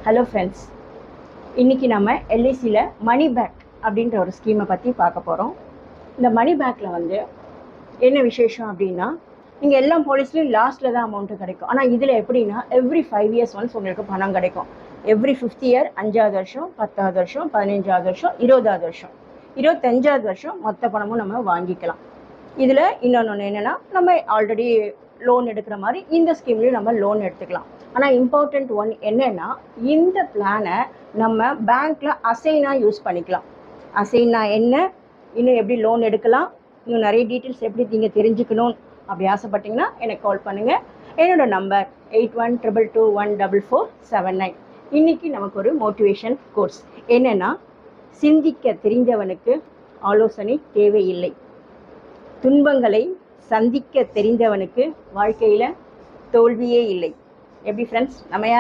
Hello friends, இன்றைக்கி நம்ம எல்ஐசியில் money back அப்படின்ற ஒரு ஸ்கீமை பற்றி பார்க்க போகிறோம். இந்த மணி பேக்கில் வந்து என்ன விசேஷம் அப்படின்னா, நீங்கள் எல்லா பாலிசிலையும் லாஸ்ட்டில் தான் அமௌண்ட்டு கிடைக்கும். ஆனால் இதில் எப்படின்னா எவ்ரி 5 இயர்ஸ் ஒன்ஸ் உங்களுக்கு பணம் கிடைக்கும். எவ்ரி 5th இயர் 5வது வருஷம், 10வது வருஷம், 15வது வருஷம், 20வது வருஷம், 25வது வருஷம் மொத்த பணமும் நம்ம வாங்கிக்கலாம். இதில் இன்னொன்று என்னென்னா, நம்ம ஆல்ரெடி லோன் எடுக்கிற மாதிரி இந்த ஸ்கீம்லேயும் நம்ம லோன் எடுத்துக்கலாம். ஆனால் இம்பார்ட்டண்ட் ஒன் என்னென்னா, இந்த பிளானை நம்ம பேங்க்கில் அசைனாக யூஸ் பண்ணிக்கலாம். அசைனா என்ன, இன்னும் எப்படி லோன் எடுக்கலாம், இன்னும் நிறைய டீட்டெயில்ஸ் எப்படி நீங்கள் தெரிஞ்சுக்கணும் அப்படி ஆசைப்பட்டீங்கன்னா எனக்கு கால் பண்ணுங்கள். என்னோடய நம்பர் 8122214479. இன்றைக்கி நமக்கு ஒரு மோட்டிவேஷன் கோர்ஸ் என்னென்னா, சிந்திக்க தெரிந்தவனுக்கு ஆலோசனை தேவையில்லை, துன்பங்களை சந்திக்க தெரிந்தவனுக்கு வாழ்க்கையில் தோல்வியே இல்லை. எப்படி ஃப்ரெண்ட்ஸ், நம்ம